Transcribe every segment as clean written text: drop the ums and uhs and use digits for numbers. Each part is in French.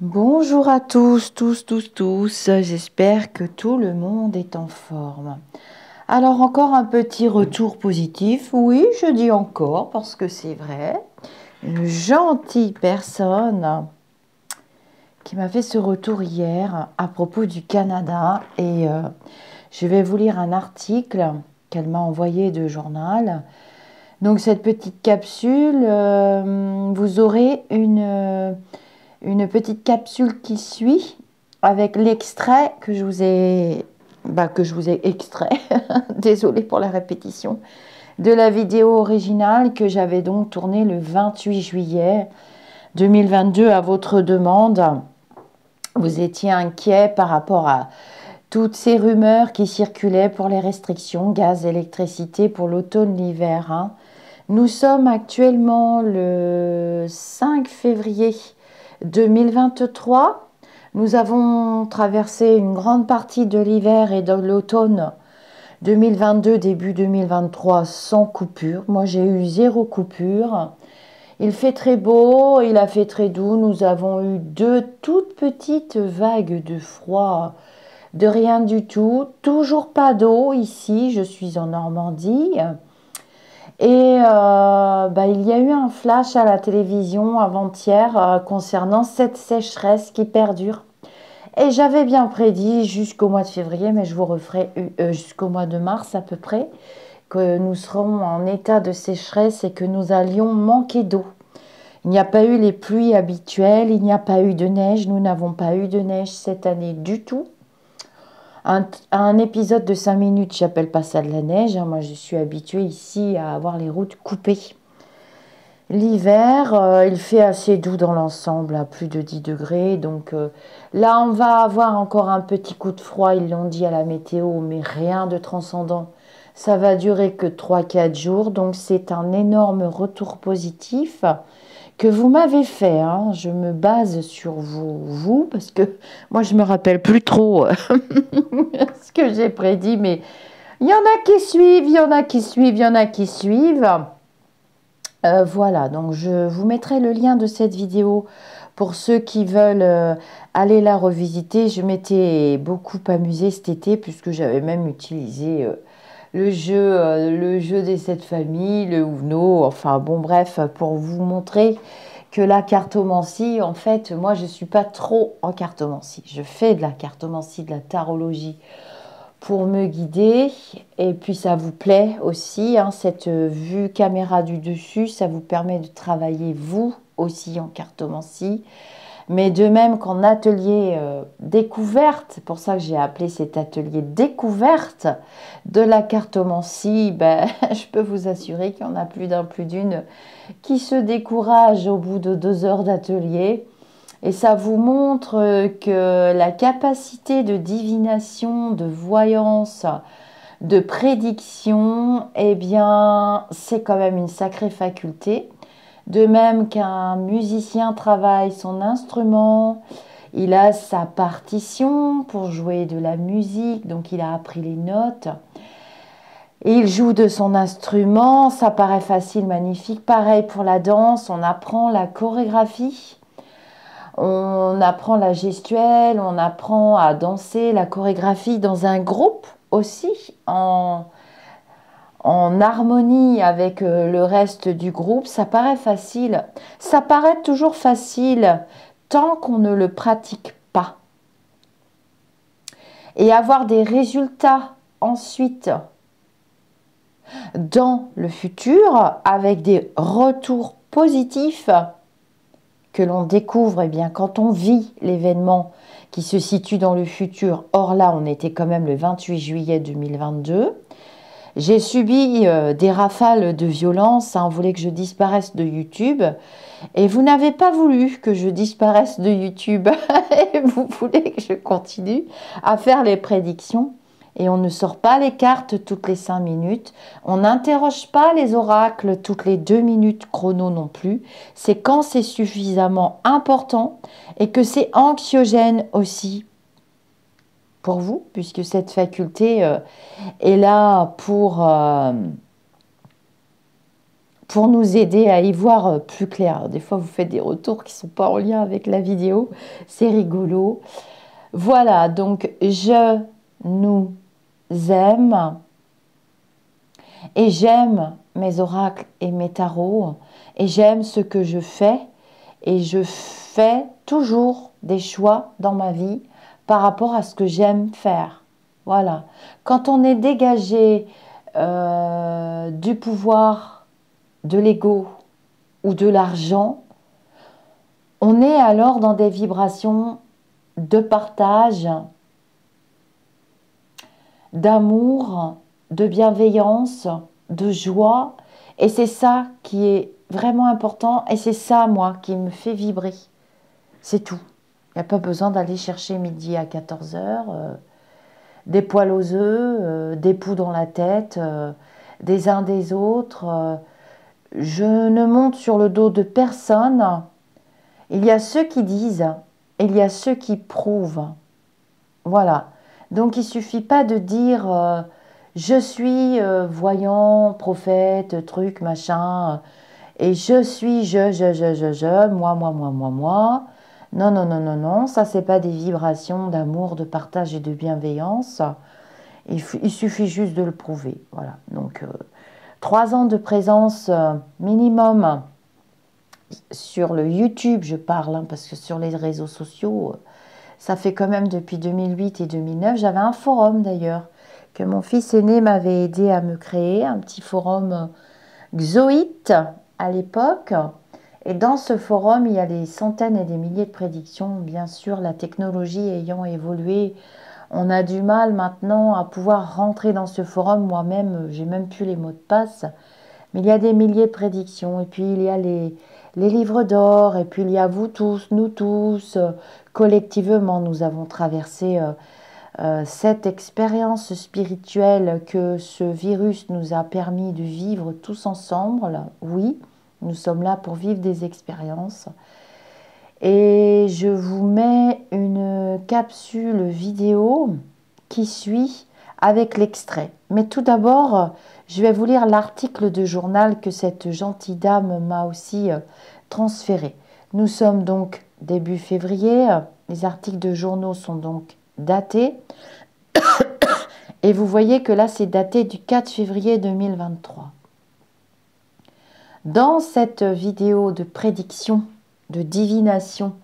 Bonjour à tous, j'espère que tout le monde est en forme. Alors encore un petit retour positif, oui, je dis encore parce que c'est vrai. Une gentille personne qui m'a fait ce retour hier à propos du Canada et je vais vous lire un article qu'elle m'a envoyé de journal. Donc cette petite capsule, vous aurez une petite capsule qui suit avec l'extrait que je vous ai extrait, désolée pour la répétition, de la vidéo originale que j'avais donc tournée le 28 juillet 2022 à votre demande. Vous étiez inquiet par rapport à toutes ces rumeurs qui circulaient pour les restrictions gaz, électricité pour l'automne, l'hiver, hein. Nous sommes actuellement le 5 février 2023. Nous avons traversé une grande partie de l'hiver et de l'automne 2022, début 2023 sans coupure. Moi, j'ai eu 0 coupure. Il fait très beau, il a fait très doux. Nous avons eu 2 toutes petites vagues de froid, de rien du tout. Toujours pas d'eau ici, je suis en Normandie. Et il y a eu un flash à la télévision avant-hier concernant cette sécheresse qui perdure. Et j'avais bien prédit jusqu'au mois de février, mais je vous referai jusqu'au mois de mars à peu près, que nous serons en état de sécheresse et que nous allions manquer d'eau. Il n'y a pas eu les pluies habituelles, il n'y a pas eu de neige, nous n'avons pas eu de neige cette année du tout. Un épisode de 5 minutes, j'appelle pas ça de la neige, hein. Moi, je suis habituée ici à avoir les routes coupées. L'hiver, il fait assez doux dans l'ensemble, à plus de 10 degrés. Donc là, on va avoir encore un petit coup de froid, ils l'ont dit à la météo, mais rien de transcendant. Ça va durer que 3-4 jours. Donc c'est un énorme retour positif que vous m'avez fait, hein. Je me base sur vous, parce que moi, je me rappelle plus trop ce que j'ai prédit, mais il y en a qui suivent, il y en a qui suivent, il y en a qui suivent. Voilà, donc je vous mettrai le lien de cette vidéo pour ceux qui veulent aller la revisiter. Je m'étais beaucoup amusée cet été puisque j'avais même utilisé le jeu des 7 familles, le Uno, enfin bon bref, pour vous montrer que la cartomancie, en fait, moi je ne suis pas trop en cartomancie. Je fais de la cartomancie, de la tarologie pour me guider. Et puis ça vous plaît aussi, hein, cette vue caméra du dessus, ça vous permet de travailler vous aussi en cartomancie. Mais de même qu'en atelier découverte, c'est pour ça que j'ai appelé cet atelier découverte de la cartomancie, ben, je peux vous assurer qu'il y en a plus d'un, plus d'une qui se décourage au bout de 2 heures d'atelier. Et ça vous montre que la capacité de divination, de voyance, de prédiction, eh bien, c'est quand même une sacrée faculté. De même qu'un musicien travaille son instrument, il a sa partition pour jouer de la musique, donc il a appris les notes. Et il joue de son instrument, ça paraît facile, magnifique. Pareil pour la danse, on apprend la chorégraphie. On apprend la gestuelle, on apprend à danser, la chorégraphie dans un groupe aussi, en harmonie avec le reste du groupe. Ça paraît facile. Ça paraît toujours facile tant qu'on ne le pratique pas. Et avoir des résultats ensuite dans le futur avec des retours positifs que l'on découvre, eh bien, quand on vit l'événement qui se situe dans le futur. Or là, on était quand même le 28 juillet 2022. J'ai subi des rafales de violence, hein. On voulait que je disparaisse de YouTube. Et vous n'avez pas voulu que je disparaisse de YouTube. Et vous voulez que je continue à faire les prédictions. Et on ne sort pas les cartes toutes les 5 minutes. On n'interroge pas les oracles toutes les 2 minutes chrono non plus. C'est quand c'est suffisamment important et que c'est anxiogène aussi pour vous, puisque cette faculté est là pour pour nous aider à y voir plus clair. Des fois, vous faites des retours qui ne sont pas en lien avec la vidéo. C'est rigolo. Voilà, donc je nous aime et j'aime mes oracles et mes tarots et j'aime ce que je fais et je fais toujours des choix dans ma vie par rapport à ce que j'aime faire. Voilà. Quand on est dégagé du pouvoir, de l'ego ou de l'argent, on est alors dans des vibrations de partage, d'amour, de bienveillance, de joie. Et c'est ça qui est vraiment important et c'est ça, moi, qui me fait vibrer. C'est tout. Il n'y a pas besoin d'aller chercher midi à 14 heures, des poils aux œufs, des poux dans la tête, des uns des autres. Je ne monte sur le dos de personne. Il y a ceux qui disent, et il y a ceux qui prouvent. Voilà. Donc, il ne suffit pas de dire je suis voyant, prophète, truc, machin, et je suis moi. Non, non, non, non, non. Ça, c'est pas des vibrations d'amour, de partage et de bienveillance. Il suffit juste de le prouver. Voilà. Donc, 3 ans de présence minimum sur le YouTube, je parle, hein, parce que sur les réseaux sociaux, ça fait quand même depuis 2008 et 2009. J'avais un forum d'ailleurs, que mon fils aîné m'avait aidé à me créer, un petit forum Xoït à l'époque. Et dans ce forum, il y a des centaines et des milliers de prédictions. Bien sûr, la technologie ayant évolué, on a du mal maintenant à pouvoir rentrer dans ce forum. Moi-même, j'ai même plus les mots de passe. Mais il y a des milliers de prédictions. Et puis, il y a les livres d'or. Et puis, il y a vous tous, nous tous. Collectivement, nous avons traversé cette expérience spirituelle que ce virus nous a permis de vivre tous ensemble. Oui, nous sommes là pour vivre des expériences. Et je vous mets une capsule vidéo qui suit avec l'extrait. Mais tout d'abord, je vais vous lire l'article de journal que cette gentille dame m'a aussi transféré. Nous sommes donc début février. Les articles de journaux sont donc datés. Et vous voyez que là, c'est daté du 4 février 2023. Dans cette vidéo de prédiction, de divination,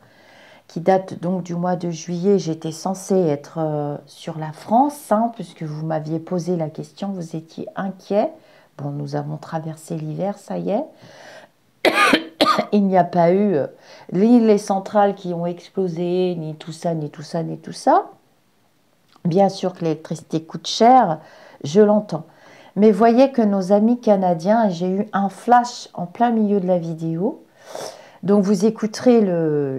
qui date donc du mois de juillet, j'étais censée être sur la France, hein, puisque vous m'aviez posé la question, vous étiez inquiet. Bon, nous avons traversé l'hiver, ça y est. Il n'y a pas eu ni les centrales qui ont explosé, ni tout ça, ni tout ça, ni tout ça. Bien sûr que l'électricité coûte cher, je l'entends. Mais voyez que nos amis canadiens, j'ai eu un flash en plein milieu de la vidéo. Donc vous écouterez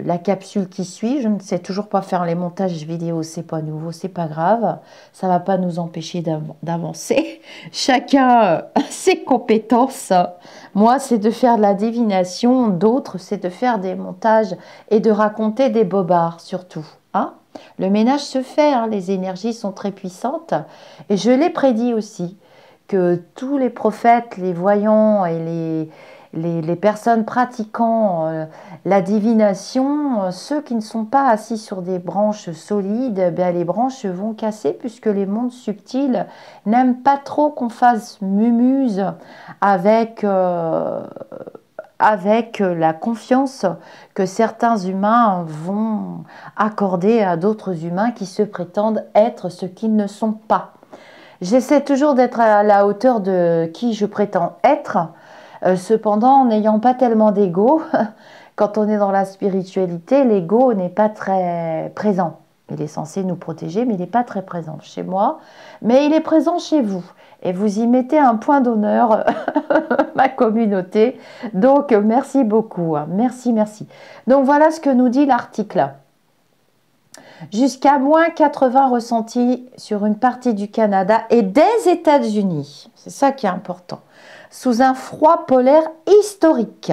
la capsule qui suit. Je ne sais toujours pas faire les montages vidéo, c'est pas nouveau, c'est pas grave. Ça va pas nous empêcher d'avancer. Chacun a ses compétences. Moi, c'est de faire de la divination. D'autres, c'est de faire des montages et de raconter des bobards surtout. Hein? Le ménage se fait, hein, les énergies sont très puissantes. Et je l'ai prédit aussi, que tous les prophètes, les voyants et les personnes pratiquant la divination, ceux qui ne sont pas assis sur des branches solides, ben, les branches vont casser puisque les mondes subtils n'aiment pas trop qu'on fasse mumuse avec la confiance que certains humains vont accorder à d'autres humains qui se prétendent être ce qu'ils ne sont pas. J'essaie toujours d'être à la hauteur de qui je prétends être, cependant en n'ayant pas tellement d'ego. Quand on est dans la spiritualité, l'ego n'est pas très présent. Il est censé nous protéger, mais il n'est pas très présent chez moi. Mais il est présent chez vous. Et vous y mettez un point d'honneur, ma communauté. Donc, merci beaucoup. Merci, merci. Donc, voilà ce que nous dit l'article. Jusqu'à moins 80 ressentis sur une partie du Canada et des États-Unis. C'est ça qui est important. Sous un froid polaire historique.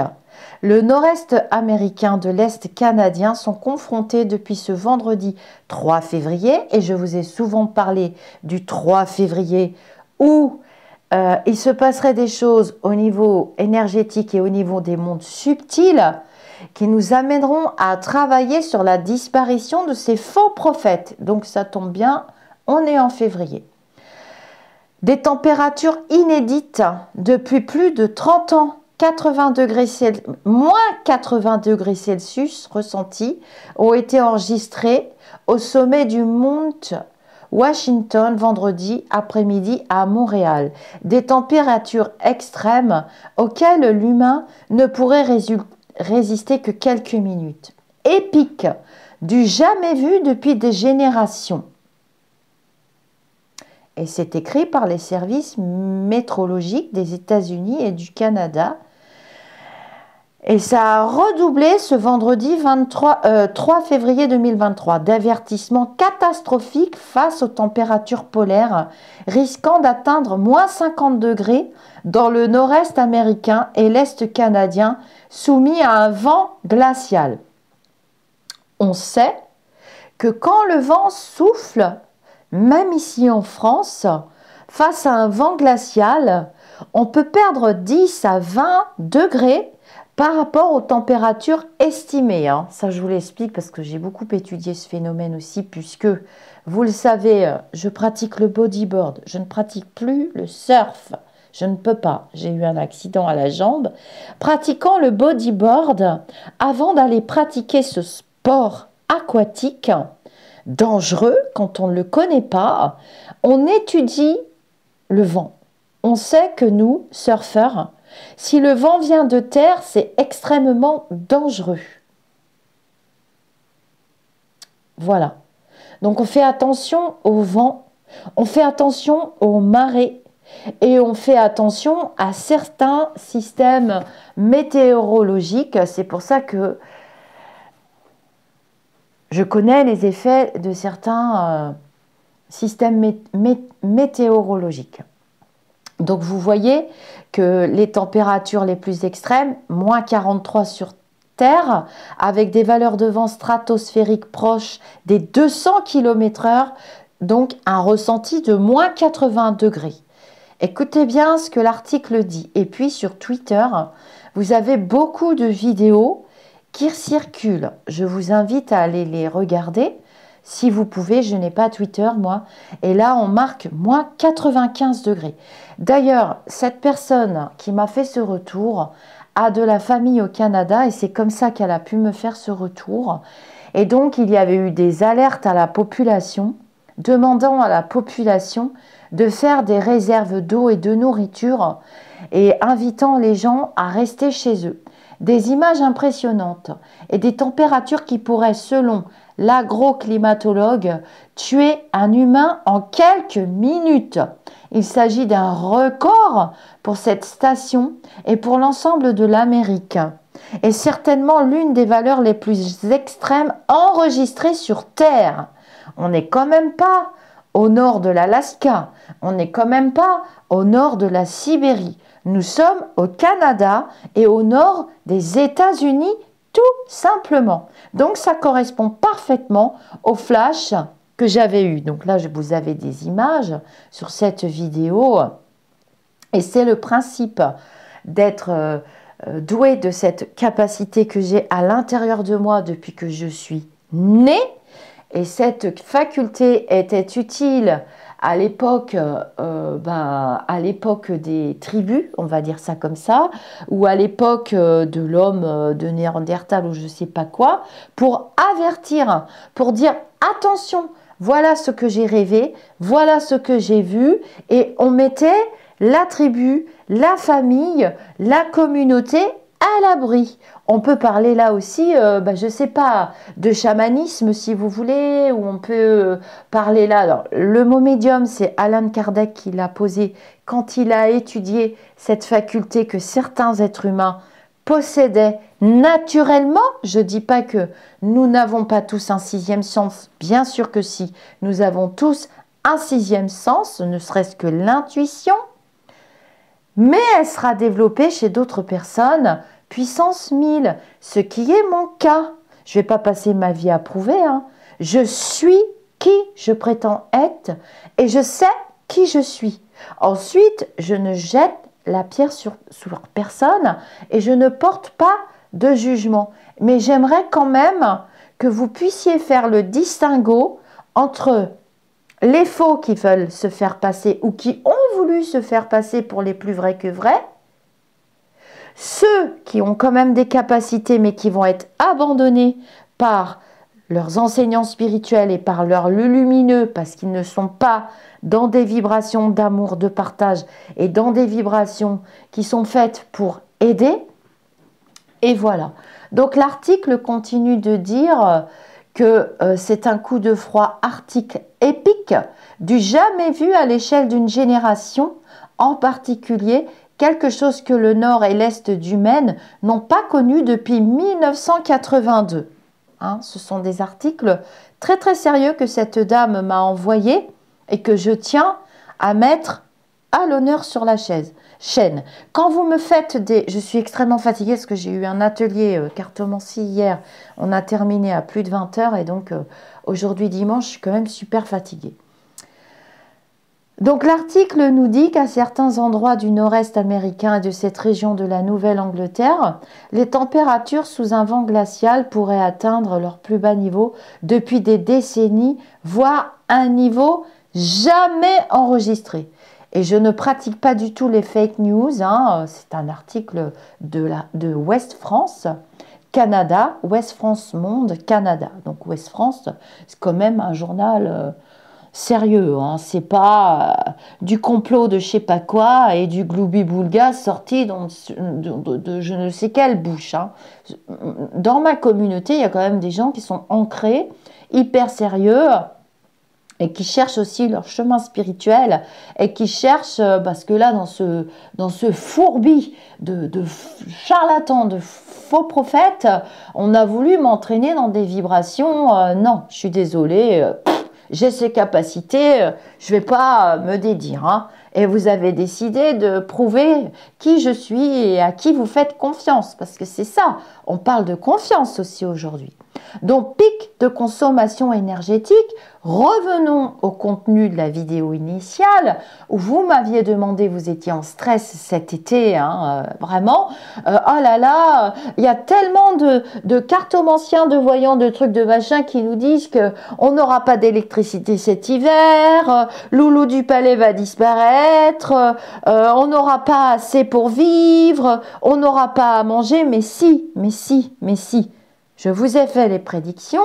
Le nord-est américain de l'Est canadien sont confrontés depuis ce vendredi 3 février, et je vous ai souvent parlé du 3 février où il se passerait des choses au niveau énergétique et au niveau des mondes subtils qui nous amèneront à travailler sur la disparition de ces faux prophètes. Donc ça tombe bien, on est en février. Des températures inédites depuis plus de 30 ans, 80 degrés moins 80 degrés Celsius ressentis ont été enregistrés au sommet du Mont Washington vendredi après-midi à Montréal. Des températures extrêmes auxquelles l'humain ne pourrait résister que quelques minutes. Épique, du jamais vu depuis des générations. Et c'est écrit par les services météorologiques des États-Unis et du Canada. Et ça a redoublé ce vendredi 3 février 2023 d'avertissements catastrophiques face aux températures polaires, risquant d'atteindre moins 50 degrés dans le nord-est américain et l'est canadien, soumis à un vent glacial. On sait que quand le vent souffle, même ici en France, face à un vent glacial, on peut perdre 10 à 20 degrés par rapport aux températures estimées. Ça, je vous l'explique parce que j'ai beaucoup étudié ce phénomène aussi, puisque, vous le savez, je pratique le bodyboard. Je ne pratique plus le surf. Je ne peux pas. J'ai eu un accident à la jambe. Pratiquant le bodyboard, avant d'aller pratiquer ce sport aquatique, dangereux quand on ne le connaît pas, on étudie le vent. On sait que nous, surfeurs, si le vent vient de terre, c'est extrêmement dangereux. Voilà. Donc on fait attention au vent, on fait attention aux marées et on fait attention à certains systèmes météorologiques. C'est pour ça que je connais les effets de certains systèmes météorologiques. Donc vous voyez que les températures les plus extrêmes, moins 43 sur Terre, avec des valeurs de vent stratosphériques proches des 200 km/h, donc un ressenti de moins 80 degrés. Écoutez bien ce que l'article dit. Et puis sur Twitter, vous avez beaucoup de vidéos qui circulent. Je vous invite à aller les regarder. Si vous pouvez, je n'ai pas Twitter, moi. Et là, on marque moins 95 degrés. D'ailleurs, cette personne qui m'a fait ce retour a de la famille au Canada et c'est comme ça qu'elle a pu me faire ce retour. Et donc, il y avait eu des alertes à la population, demandant à la population de faire des réserves d'eau et de nourriture et invitant les gens à rester chez eux. Des images impressionnantes et des températures qui pourraient, selon l'agroclimatologue, tuer un humain en quelques minutes. Il s'agit d'un record pour cette station et pour l'ensemble de l'Amérique. Et certainement l'une des valeurs les plus extrêmes enregistrées sur Terre. On n'est quand même pas au nord de l'Alaska, on n'est quand même pas au nord de la Sibérie. Nous sommes au Canada et au nord des États-Unis, tout simplement. Donc ça correspond parfaitement au flash que j'avais eu. Donc là, vous avez des images sur cette vidéo. Et c'est le principe d'être doué de cette capacité que j'ai à l'intérieur de moi depuis que je suis née. Et cette faculté était utile à l'époque des tribus, on va dire ça comme ça, ou à l'époque de l'homme de Néandertal ou je ne sais pas quoi, pour avertir, pour dire attention, voilà ce que j'ai rêvé, voilà ce que j'ai vu, et on mettait la tribu, la famille, la communauté à l'abri. On peut parler là aussi, je ne sais pas, de chamanisme si vous voulez, ou on peut parler là. Alors, le mot médium, c'est Alan Kardec qui l'a posé quand il a étudié cette faculté que certains êtres humains possédaient naturellement. Je ne dis pas que nous n'avons pas tous un sixième sens, bien sûr que si, nous avons tous un sixième sens, ne serait-ce que l'intuition, mais elle sera développée chez d'autres personnes, puissance 1000, ce qui est mon cas. Je ne vais pas passer ma vie à prouver. Je suis qui je prétends être et je sais qui je suis. Ensuite, je ne jette la pierre sur personne et je ne porte pas de jugement. Mais j'aimerais quand même que vous puissiez faire le distinguo entre les faux qui veulent se faire passer ou qui ont voulu se faire passer pour les plus vrais que vrais, ceux qui ont quand même des capacités mais qui vont être abandonnés par leurs enseignants spirituels et par leurs lumineux parce qu'ils ne sont pas dans des vibrations d'amour, de partage et dans des vibrations qui sont faites pour aider. Et voilà. Donc l'article continue de dire que c'est un coup de froid arctique épique du jamais vu à l'échelle d'une génération, en particulier quelque chose que le nord et l'est du Maine n'ont pas connu depuis 1982. Hein, ce sont des articles très très sérieux que cette dame m'a envoyés et que je tiens à mettre à l'honneur sur la chaîne. Quand vous me faites des... Je suis extrêmement fatiguée parce que j'ai eu un atelier cartomancie hier. On a terminé à plus de 20 h et donc aujourd'hui dimanche, je suis quand même super fatiguée. Donc l'article nous dit qu'à certains endroits du nord-est américain et de cette région de la Nouvelle-Angleterre, les températures sous un vent glacial pourraient atteindre leur plus bas niveau depuis des décennies, voire un niveau jamais enregistré. Et je ne pratique pas du tout les fake news, hein. C'est un article de Ouest France, Canada, Ouest France Monde, Canada. Donc Ouest France, c'est quand même un journal... sérieux, hein, c'est pas du complot de je sais pas quoi et du gloubi-boulga sorti de je ne sais quelle bouche. Hein. Dans ma communauté, il y a quand même des gens qui sont ancrés, hyper sérieux et qui cherchent aussi leur chemin spirituel et qui cherchent, parce que là, dans ce fourbi de charlatans, de faux prophètes, on a voulu m'entraîner dans des vibrations. Non, je suis désolée. J'ai ces capacités, je ne vais pas me dédire. Hein. Et vous avez décidé de prouver qui je suis et à qui vous faites confiance. Parce que c'est ça, on parle de confiance aussi aujourd'hui. Donc, pic de consommation énergétique. Revenons au contenu de la vidéo initiale où vous m'aviez demandé, vous étiez en stress cet été, hein, vraiment. Oh là là, il y a tellement de cartomanciens, de voyants, de trucs, de machins qui nous disent qu'on n'aura pas d'électricité cet hiver, Loulou du Palais va disparaître, on n'aura pas assez pour vivre, on n'aura pas à manger, mais si. Je vous ai fait les prédictions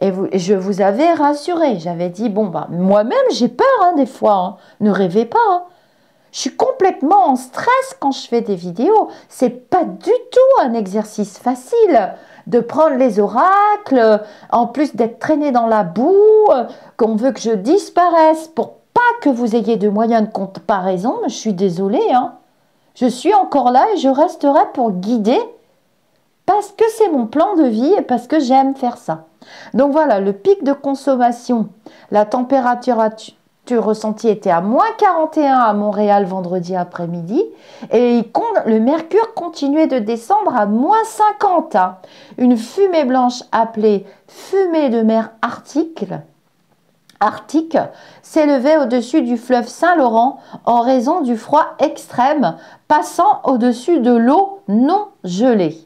et je vous avais rassuré. J'avais dit, bon, bah, moi-même, j'ai peur hein, des fois. Hein. Ne rêvez pas. Hein. Je suis complètement en stress quand je fais des vidéos. C'est pas du tout un exercice facile de prendre les oracles, en plus d'être traîné dans la boue, qu'on veut que je disparaisse pour pas que vous ayez de moyens de comparaison. Je suis désolée. Hein. Je suis encore là et je resterai pour guider parce que c'est mon plan de vie et parce que j'aime faire ça. Donc voilà, le pic de consommation, la température ressentie était à -41 à Montréal vendredi après-midi et le mercure continuait de descendre à -50. Hein. Une fumée blanche appelée fumée de mer arctique s'élevait au-dessus du fleuve Saint-Laurent en raison du froid extrême passant au-dessus de l'eau non gelée.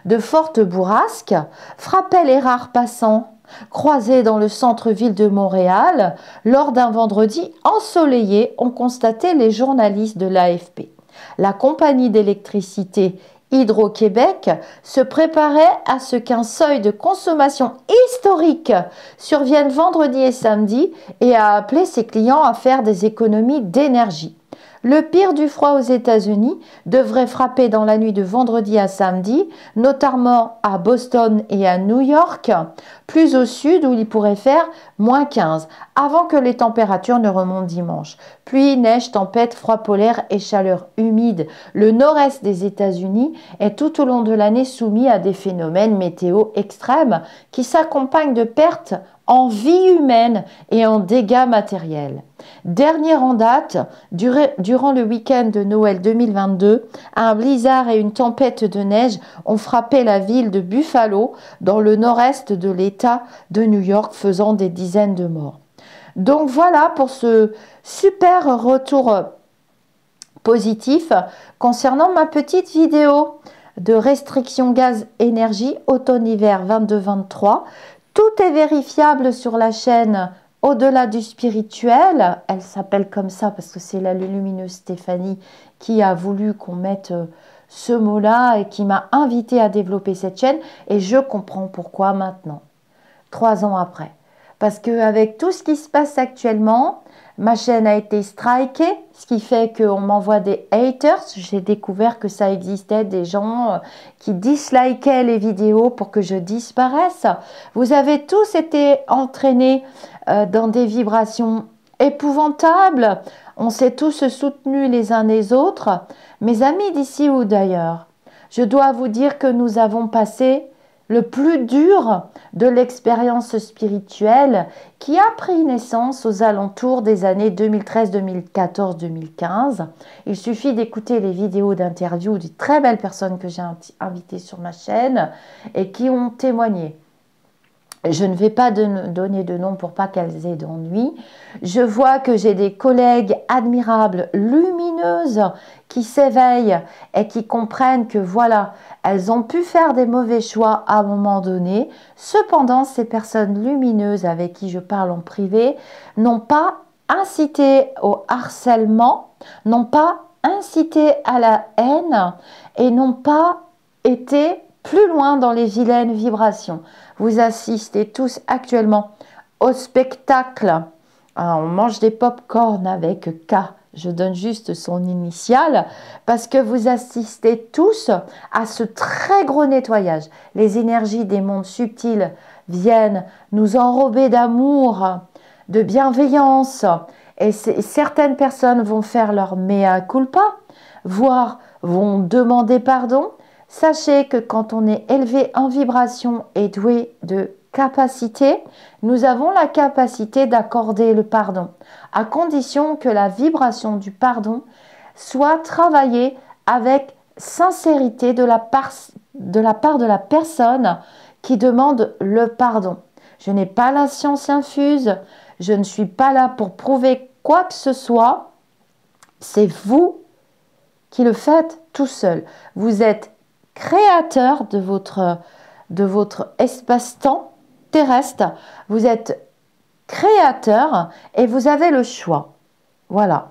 De fortes bourrasques frappaient les rares passants croisés dans le centre-ville de Montréal lors d'un vendredi ensoleillé, ont constaté les journalistes de l'AFP. La compagnie d'électricité Hydro-Québec se préparait à ce qu'un seuil de consommation historique survienne vendredi et samedi et a appelé ses clients à faire des économies d'énergie. Le pire du froid aux États-Unis devrait frapper dans la nuit de vendredi à samedi, notamment à Boston et à New York, plus au sud où il pourrait faire -15, avant que les températures ne remontent dimanche. Pluie, neige, tempête, froid polaire et chaleur humide. Le nord-est des États-Unis est tout au long de l'année soumis à des phénomènes météo extrêmes qui s'accompagnent de pertes en vie humaine et en dégâts matériels. Dernier en date, durant le week-end de Noël 2022, un blizzard et une tempête de neige ont frappé la ville de Buffalo, dans le nord-est de l'État de New York, faisant des dizaines de morts. Donc voilà pour ce super retour positif concernant ma petite vidéo de restriction gaz énergie automne-hiver 22-23. Tout est vérifiable sur la chaîne Au-delà du spirituel. Elle s'appelle comme ça parce que c'est la lumineuse Stéphanie qui a voulu qu'on mette ce mot-là et qui m'a invité à développer cette chaîne. Et je comprends pourquoi maintenant, 3 ans après. Parce qu'avec tout ce qui se passe actuellement, ma chaîne a été strikée, ce qui fait qu'on m'envoie des haters. J'ai découvert que ça existait des gens qui dislikaient les vidéos pour que je disparaisse. Vous avez tous été entraînés dans des vibrations épouvantables. On s'est tous soutenus les uns les autres. Mes amis d'ici ou d'ailleurs, je dois vous dire que nous avons passé le plus dur de l'expérience spirituelle qui a pris naissance aux alentours des années 2013, 2014, 2015. Il suffit d'écouter les vidéos d'interview de très belles personnes que j'ai invitées sur ma chaîne et qui ont témoigné. Je ne vais pas donner de nom pour pas qu'elles aient d'ennui. Je vois que j'ai des collègues admirables, lumineuses, qui s'éveillent et qui comprennent que voilà, elles ont pu faire des mauvais choix à un moment donné. Cependant, ces personnes lumineuses avec qui je parle en privé n'ont pas incité au harcèlement, n'ont pas incité à la haine et n'ont pas été plus loin dans les vilaines vibrations. Vous assistez tous actuellement au spectacle. On mange des pop-corn avec K. Je donne juste son initiale parce que vous assistez tous à ce très gros nettoyage. Les énergies des mondes subtils viennent nous enrober d'amour, de bienveillance. Et certaines personnes vont faire leur mea culpa, voire vont demander pardon. Sachez que quand on est élevé en vibration et doué de capacité, nous avons la capacité d'accorder le pardon, à condition que la vibration du pardon soit travaillée avec sincérité de la part de la personne qui demande le pardon. Je n'ai pas la science infuse, je ne suis pas là pour prouver quoi que ce soit, c'est vous qui le faites tout seul. Vous êtes créateur de votre espace-temps terrestre. Vous êtes créateur et vous avez le choix. Voilà.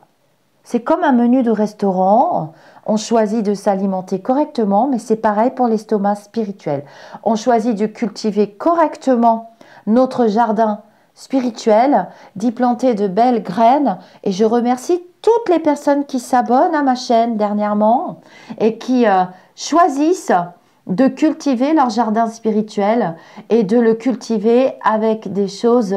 C'est comme un menu de restaurant. On choisit de s'alimenter correctement, mais c'est pareil pour l'estomac spirituel. On choisit de cultiver correctement notre jardin spirituel, d'y planter de belles graines. Et je remercie toutes les personnes qui s'abonnent à ma chaîne dernièrement et qui choisissent de cultiver leur jardin spirituel et de le cultiver avec des choses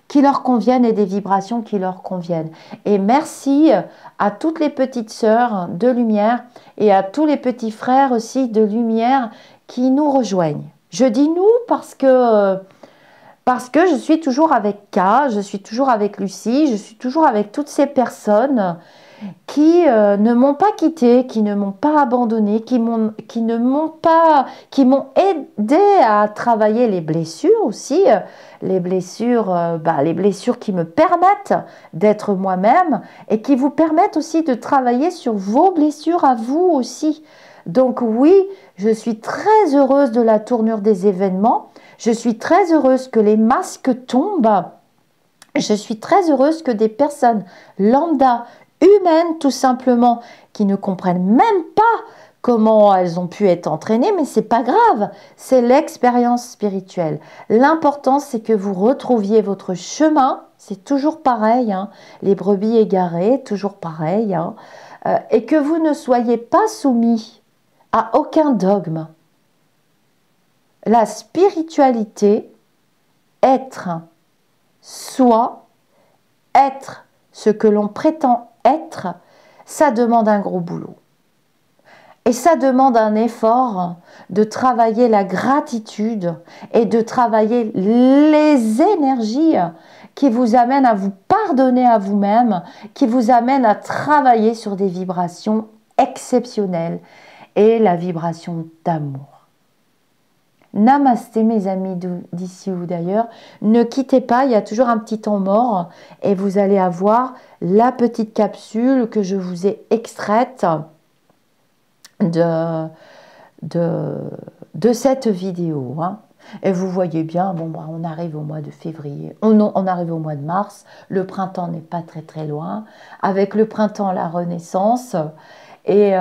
qui leur conviennent et des vibrations qui leur conviennent. Et merci à toutes les petites sœurs de lumière et à tous les petits frères aussi de lumière qui nous rejoignent. Je dis nous parce que je suis toujours avec K, je suis toujours avec Lucie, je suis toujours avec toutes ces personnes qui ne m'ont pas quitté, qui ne m'ont pas abandonné, qui m'ont aidé à travailler les blessures aussi, les blessures qui me permettent d'être moi-même et qui vous permettent aussi de travailler sur vos blessures à vous aussi. Donc oui, je suis très heureuse de la tournure des événements, je suis très heureuse que les masques tombent, je suis très heureuse que des personnes lambda, humaines tout simplement, qui ne comprennent même pas comment elles ont pu être entraînées, mais c'est pas grave, c'est l'expérience spirituelle. L'important, c'est que vous retrouviez votre chemin, c'est toujours pareil, hein, les brebis égarées, toujours pareil, hein, et que vous ne soyez pas soumis à aucun dogme. La spiritualité, être soi, être ce que l'on prétend être, ça demande un gros boulot. Et ça demande un effort de travailler la gratitude et de travailler les énergies qui vous amènent à vous pardonner à vous-même, qui vous amènent à travailler sur des vibrations exceptionnelles et la vibration d'amour. Namasté mes amis d'ici ou d'ailleurs. Ne quittez pas, il y a toujours un petit temps mort et vous allez avoir la petite capsule que je vous ai extraite de, de, de cette vidéo. Hein. Et vous voyez bien, bon, bah, on arrive au mois de février, on arrive au mois de mars, le printemps n'est pas très très loin. Avec le printemps, la renaissance. Et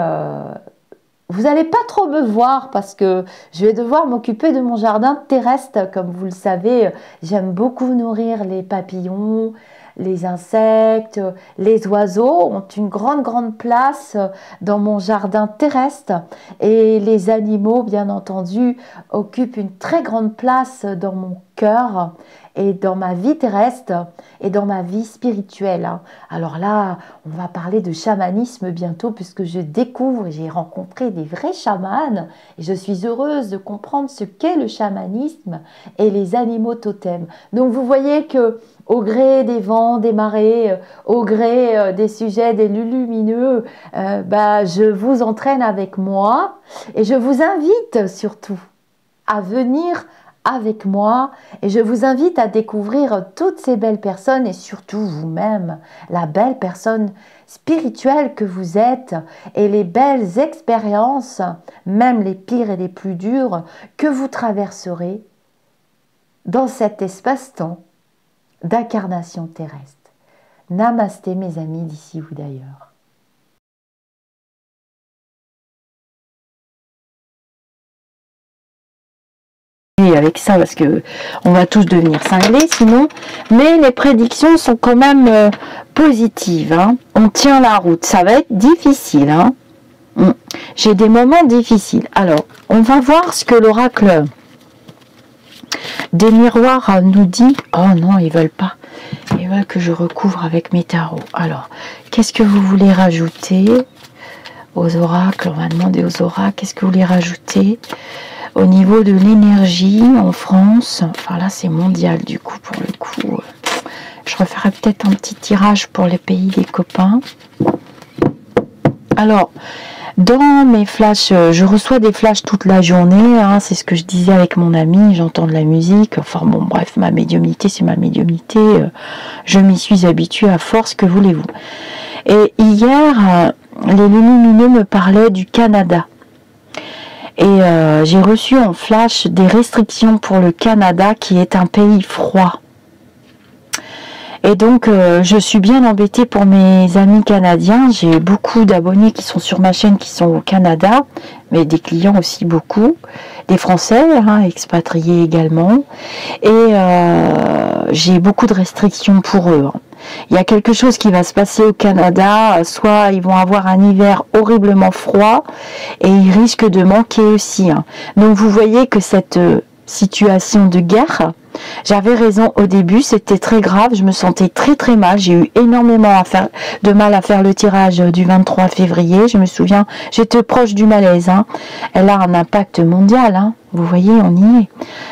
vous n'allez pas trop me voir parce que je vais devoir m'occuper de mon jardin terrestre. Comme vous le savez, j'aime beaucoup nourrir les papillons, les insectes, les oiseaux ont une grande place dans mon jardin terrestre et les animaux, bien entendu, occupent une très grande place dans mon cœur et dans ma vie terrestre et dans ma vie spirituelle. Hein. Alors là, on va parler de chamanisme bientôt puisque je découvre et j'ai rencontré des vrais chamans et je suis heureuse de comprendre ce qu'est le chamanisme et les animaux totems. Donc vous voyez que au gré des vents, des marées, au gré des sujets, des lumineux, je vous entraîne avec moi et je vous invite surtout à venir avec moi et je vous invite à découvrir toutes ces belles personnes et surtout vous-même, la belle personne spirituelle que vous êtes et les belles expériences, même les pires et les plus dures, que vous traverserez dans cet espace-temps d'incarnation terrestre. Namasté mes amis d'ici ou d'ailleurs. Avec ça parce que on va tous devenir cinglés sinon, mais les prédictions sont quand même positives. Hein. On tient la route, ça va être difficile. Hein. J'ai des moments difficiles. Alors, on va voir ce que l'oracle des miroirs nous dit. Oh non, ils veulent pas. Ils veulent que je recouvre avec mes tarots. Alors, qu'est-ce que vous voulez rajouter aux oracles? On va demander aux oracles, qu'est-ce que vous voulez rajouter au niveau de l'énergie en France? Enfin là, c'est mondial du coup, pour le coup. Je referai peut-être un petit tirage pour les pays des copains. Alors, dans mes flashs, je reçois des flashs toute la journée, hein, c'est ce que je disais avec mon ami, j'entends de la musique, enfin bon, bref, ma médiumnité, c'est ma médiumnité, je m'y suis habituée à force, que voulez-vous. Et hier, les lumineux me parlaient du Canada. Et j'ai reçu en flash des restrictions pour le Canada, qui est un pays froid. Et donc, je suis bien embêtée pour mes amis canadiens. J'ai beaucoup d'abonnés qui sont sur ma chaîne qui sont au Canada, mais des clients aussi beaucoup. Des Français, hein, expatriés également. Et j'ai beaucoup de restrictions pour eux. Hein. Il y a quelque chose qui va se passer au Canada. Soit ils vont avoir un hiver horriblement froid et ils risquent de manquer aussi. Hein. Donc, vous voyez que cette situation de guerre, j'avais raison au début, c'était très grave, je me sentais très mal, j'ai eu énormément de mal à faire le tirage du 23 février, je me souviens, j'étais proche du malaise, hein. Elle a un impact mondial, hein. Vous voyez, on y est.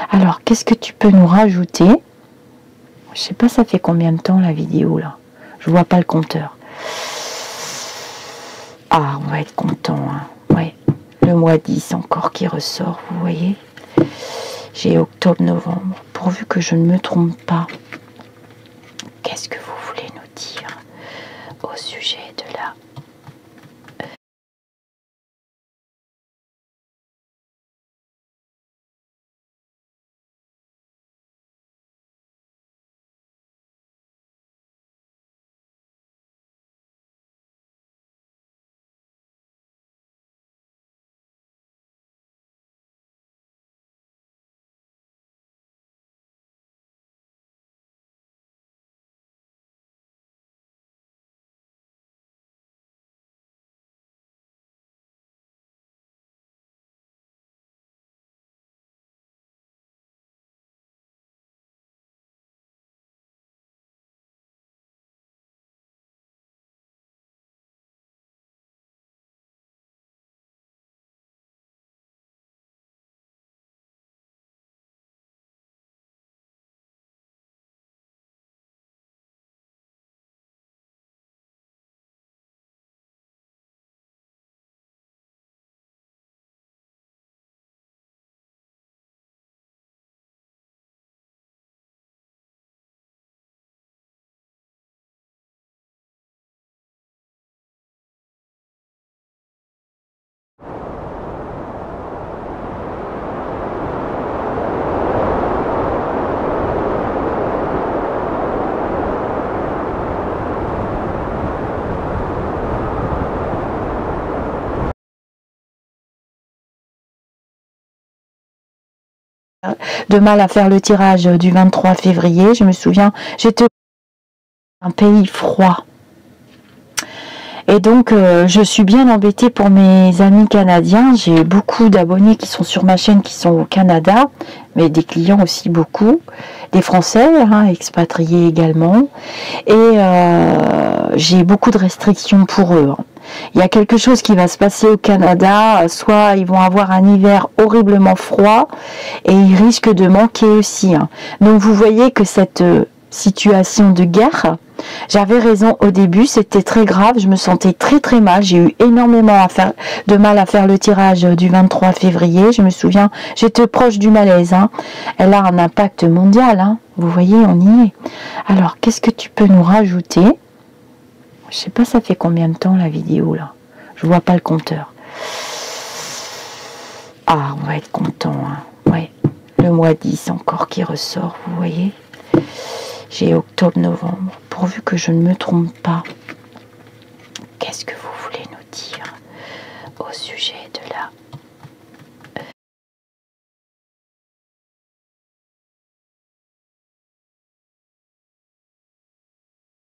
Alors, qu'est-ce que tu peux nous rajouter? Je sais pas, ça fait combien de temps la vidéo là? Je vois pas le compteur. Ah, on va être content, hein. Ouais, le mois 10 encore qui ressort, vous voyez. J'ai octobre-novembre, pourvu que je ne me trompe pas. Qu'est-ce que vous voulez nous dire au sujet de la de mal à faire le tirage du 23 février. Je me souviens, j'étais un pays froid. Et donc, je suis bien embêtée pour mes amis canadiens. J'ai beaucoup d'abonnés qui sont sur ma chaîne qui sont au Canada, mais des clients aussi beaucoup, des Français, hein, expatriés également. Et j'ai beaucoup de restrictions pour eux. Hein. Il y a quelque chose qui va se passer au Canada, soit ils vont avoir un hiver horriblement froid et ils risquent de manquer aussi. Hein. Donc vous voyez que cette situation de guerre, j'avais raison au début, c'était très grave, je me sentais très très mal, j'ai eu énormément de mal à faire le tirage du 23 février, je me souviens, j'étais proche du malaise, hein. Elle a un impact mondial, hein. Vous voyez, on y est. Alors, qu'est-ce que tu peux nous rajouter? Je sais pas, ça fait combien de temps la vidéo là? Je vois pas le compteur. Ah, on va être content, hein. Ouais, le mois 10 encore qui ressort, vous voyez. J'ai octobre-novembre, pourvu que je ne me trompe pas. Qu'est-ce que vous voulez nous dire au sujet